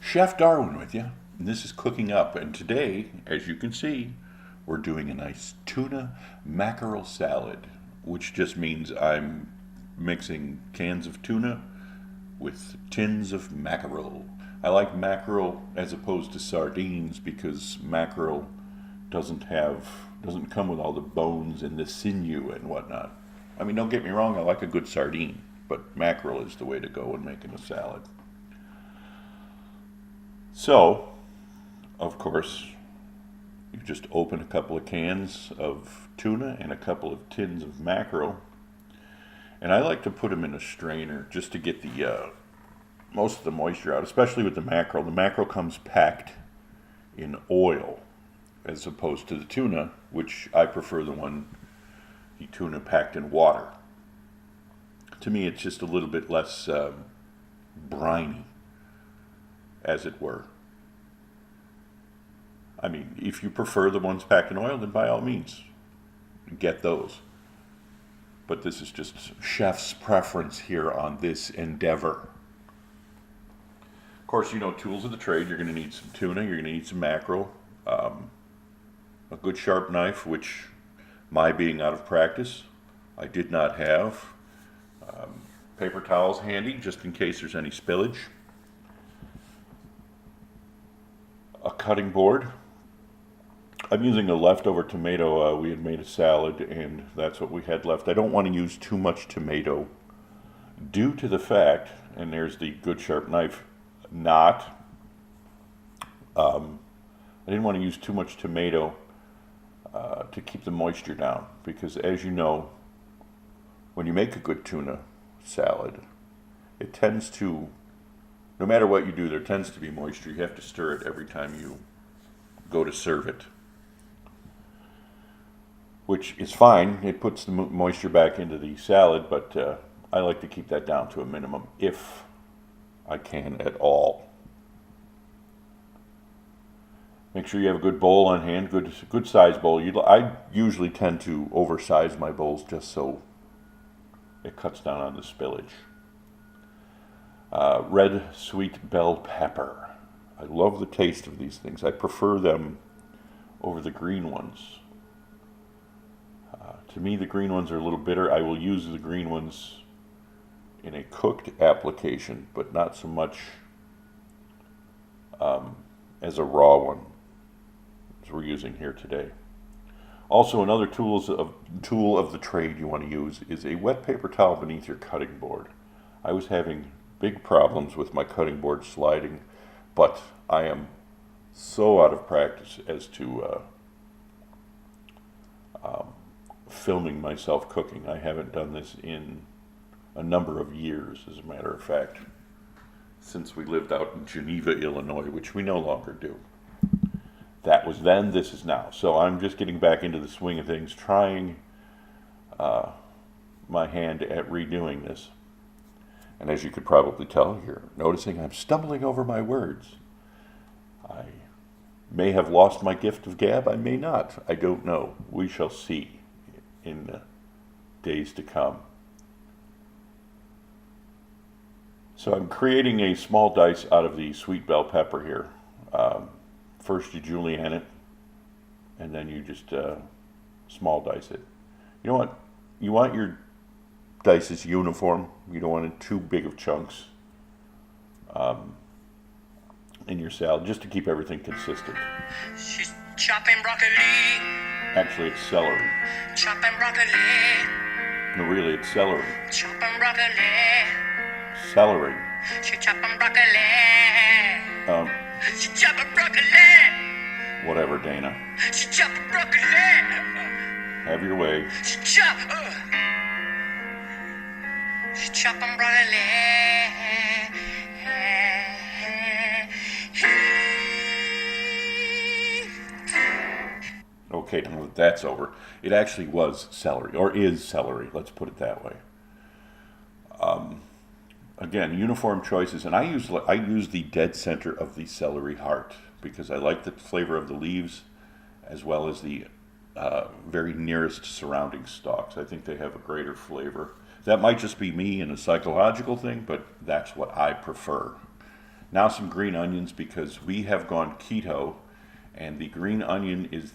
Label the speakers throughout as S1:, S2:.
S1: Chef Darwin with you. And this is Cooking Up. And today, as you can see, we're doing a nice tuna mackerel salad, which just means I'm mixing cans of tuna with tins of mackerel. I like mackerel as opposed to sardines because mackerel doesn't come with all the bones and the sinew and whatnot. I mean, don't get me wrong, I like a good sardine, but mackerel is the way to go when making a salad. So, of course, you just open a couple of cans of tuna and a couple of tins of mackerel. And I like to put them in a strainer just to get the most of the moisture out, especially with the mackerel. The mackerel comes packed in oil as opposed to the tuna, which I prefer the tuna packed in water. To me, it's just a little bit less briny, as it were. I mean, if you prefer the ones packed in oil, then by all means, get those. But this is just chef's preference here on this endeavor. Of course, you know, tools of the trade. You're going to need some tuna, you're going to need some mackerel, a good sharp knife, which, my being out of practice, I did not have. Paper towels handy, just in case there's any spillage. A cutting board. I'm using a leftover tomato. We had made a salad, and that's what we had left. I don't want to use too much tomato due to the fact, and there's the good sharp knife, I didn't want to use too much tomato to keep the moisture down, because as you know, when you make a good tuna salad, it tends to, no matter what you do, there tends to be moisture. You have to stir it every time you go to serve it, which is fine. It puts the moisture back into the salad, but I like to keep that down to a minimum if I can at all. Make sure you have a good bowl on hand, good size bowl. I usually tend to oversize my bowls just so it cuts down on the spillage. Red sweet bell pepper. I love the taste of these things. I prefer them over the green ones. To me, the green ones are a little bitter. I will use the green ones in a cooked application, but not so much as a raw one, as we're using here today. Also, another tool of the trade you want to use is a wet paper towel beneath your cutting board. I was having big problems with my cutting board sliding, but I am so out of practice as to filming myself cooking. I haven't done this in a number of years, as a matter of fact, since we lived out in Geneva, Illinois, which we no longer do. That was then, this is now. So I'm just getting back into the swing of things, trying my hand at redoing this. And as you could probably tell, you're noticing I'm stumbling over my words. I may have lost my gift of gab, I may not. I don't know. We shall see in the days to come. So I'm creating a small dice out of the sweet bell pepper here. First you julienne it, and then you just small dice it. You know what? You want your dices uniform. You don't want it too big of chunks in your salad, just to keep everything consistent.
S2: She's chopping broccoli.
S1: Actually, it's celery.
S2: Chopping broccoli.
S1: No, really, it's celery.
S2: Chopping broccoli.
S1: Celery.
S2: She chopping broccoli. She chopping broccoli.
S1: Whatever, Dana.
S2: She chopping broccoli.
S1: Have your way.
S2: She chopping broccoli.
S1: Okay, now that that's over, it actually was celery, or is celery, let's put it that way. Again, uniform choices, and I use the dead center of the celery heart because I like the flavor of the leaves as well as the very nearest surrounding stalks. I think they have a greater flavor. That might just be me and a psychological thing, but that's what I prefer. Now some green onions, because we have gone keto, and the green onion is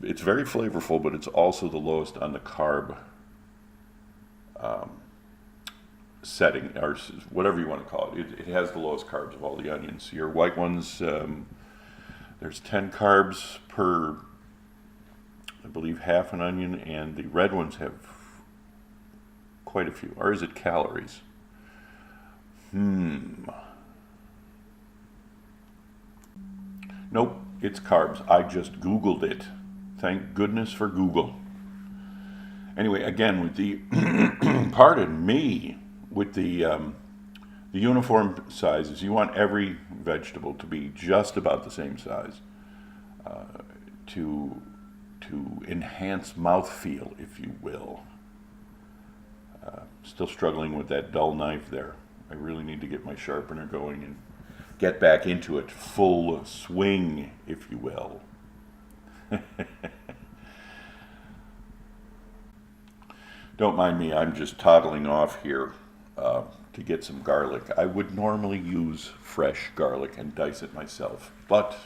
S1: it's very flavorful, but it's also the lowest on the carb setting, or whatever you want to call it. It has the lowest carbs of all the onions. Your white ones, there's 10 carbs per, I believe, half an onion, and the red ones have quite a few. Or is it calories? Nope, it's carbs. I just Googled it. Thank goodness for Google. Anyway, again, with the, pardon me, with the uniform sizes, you want every vegetable to be just about the same size to enhance mouthfeel, if you will. Still struggling with that dull knife there. I really need to get my sharpener going and get back into it, full swing, if you will. Don't mind me, I'm just toddling off here to get some garlic. I would normally use fresh garlic and dice it myself, but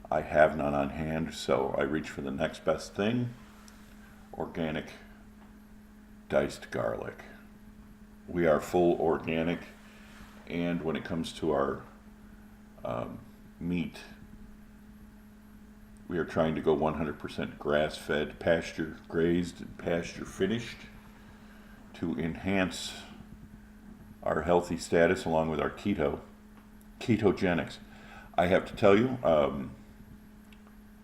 S1: I have none on hand, so I reach for the next best thing: organic diced garlic. We are full organic, and when it comes to our meat, we are trying to go 100% grass-fed, pasture-grazed, and pasture-finished to enhance our healthy status along with our ketogenics. I have to tell you,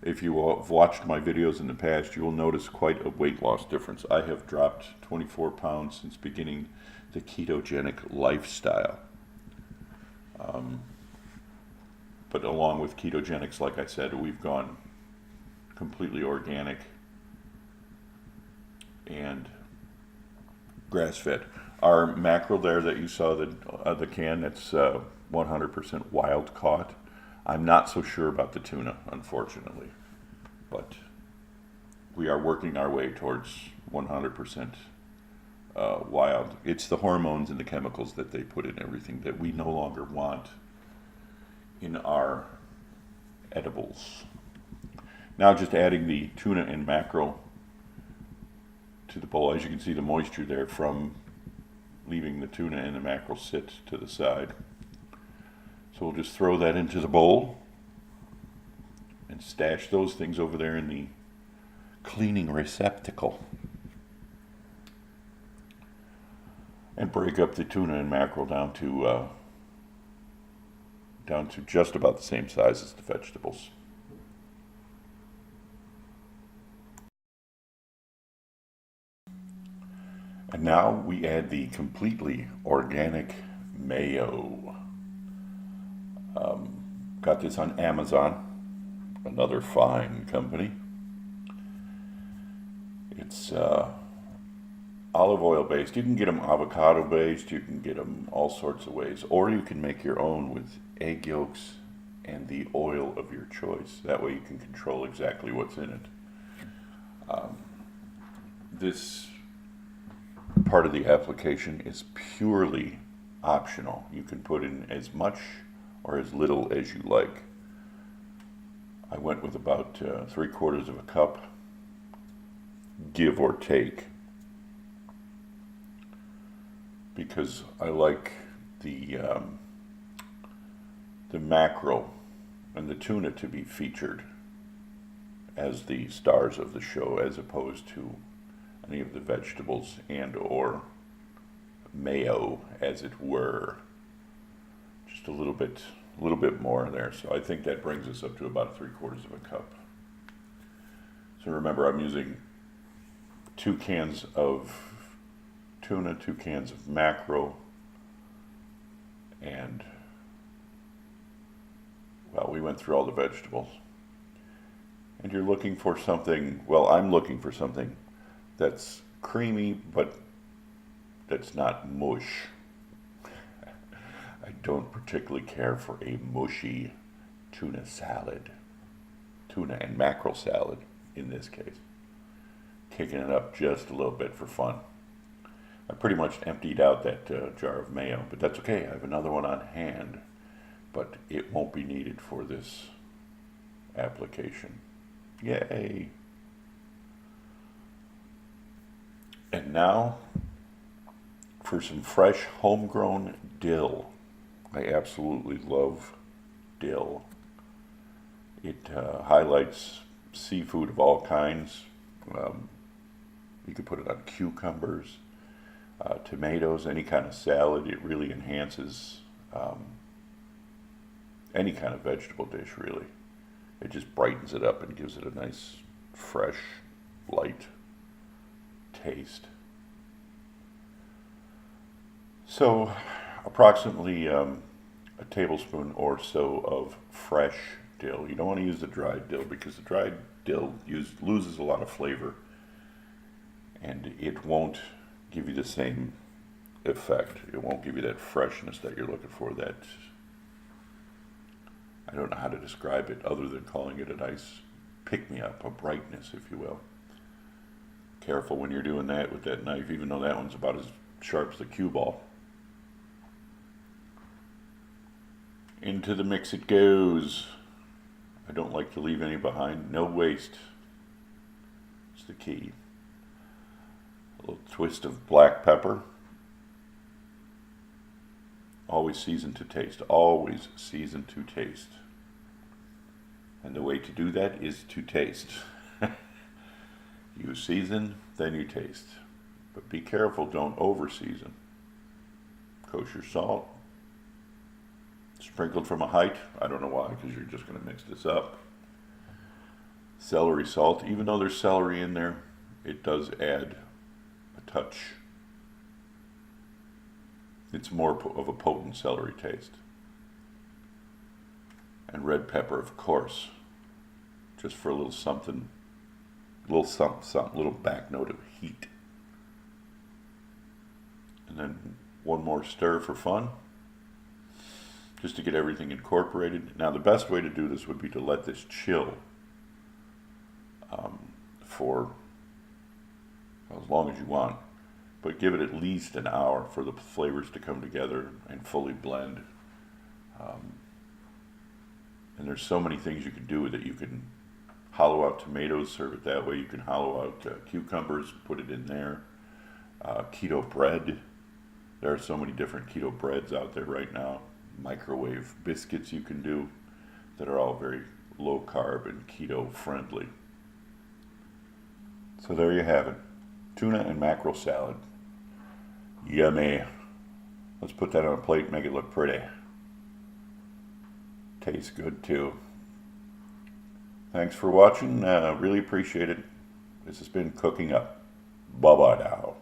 S1: if you have watched my videos in the past, you will notice quite a weight loss difference. I have dropped 24 pounds since beginning the ketogenic lifestyle. But along with ketogenics, like I said, we've gone completely organic and grass-fed. Our mackerel there that you saw, the can, that's 100% wild caught. I'm not so sure about the tuna, unfortunately, but we are working our way towards 100% wild. It's the hormones and the chemicals that they put in everything that we no longer want in our edibles. Now just adding the tuna and mackerel to the bowl. As you can see, the moisture there from leaving the tuna and the mackerel sit to the side. So we'll just throw that into the bowl and stash those things over there in the cleaning receptacle. And break up the tuna and mackerel down to just about the same size as the vegetables. And now we add the completely organic mayo. Got this on Amazon, another fine company. It's olive oil based. You can get them avocado based, you can get them all sorts of ways, or you can make your own with egg yolks and the oil of your choice. That way you can control exactly what's in it. This part of the application is purely optional. You can put in as much or as little as you like. I went with about 3/4 of a cup, give or take, because I like the mackerel and the tuna to be featured as the stars of the show, as opposed to any of the vegetables and or mayo, as it were. Just a little bit more there. So I think that brings us up to about 3/4 of a cup. So remember, I'm using 2 cans of tuna, 2 cans of mackerel, and, well, we went through all the vegetables. And you're looking for something, well, I'm looking for something that's creamy, but that's not mush. I don't particularly care for a mushy tuna salad. Tuna and mackerel salad, in this case. Kicking it up just a little bit for fun. I pretty much emptied out that jar of mayo, but that's okay. I have another one on hand, but it won't be needed for this application. Yay! And now for some fresh homegrown dill. I absolutely love dill. It highlights seafood of all kinds. You could put it on cucumbers, tomatoes, any kind of salad. It really enhances any kind of vegetable dish, really. It just brightens it up and gives it a nice, fresh, light taste. So, approximately a tablespoon or so of fresh dill. You don't want to use the dried dill because the dried dill loses a lot of flavor, and it won't give you the same effect. It won't give you that freshness that you're looking for. That, I don't know how to describe it other than calling it a nice pick-me-up, a brightness, if you will. Careful when you're doing that with that knife, even though that one's about as sharp as a cue ball. Into the mix it goes. I don't like to leave any behind. No waste. It's the key. A little twist of black pepper. Always season to taste. Always season to taste. And the way to do that is to taste. You season, then you taste. But be careful, don't over season. Kosher salt. Sprinkled from a height. I don't know why, because you're just going to mix this up. Celery salt. Even though there's celery in there, it does add a touch. It's more of a potent celery taste. And red pepper, of course. Just for a little something. A little something, little back note of heat. And then one more stir for fun. Just to get everything incorporated. Now the best way to do this would be to let this chill for as long as you want. But give it at least an hour for the flavors to come together and fully blend. And there's so many things you can do with it. You can hollow out tomatoes, serve it that way. You can hollow out cucumbers, put it in there. Keto bread. There are so many different keto breads out there right now. Microwave biscuits you can do that are all very low carb and keto friendly. So there you have it. Tuna and mackerel salad. Yummy. Let's put that on a plate and make it look pretty. Tastes good too. Thanks for watching. Really appreciate it. This has been Cooking Up. Bye-bye now.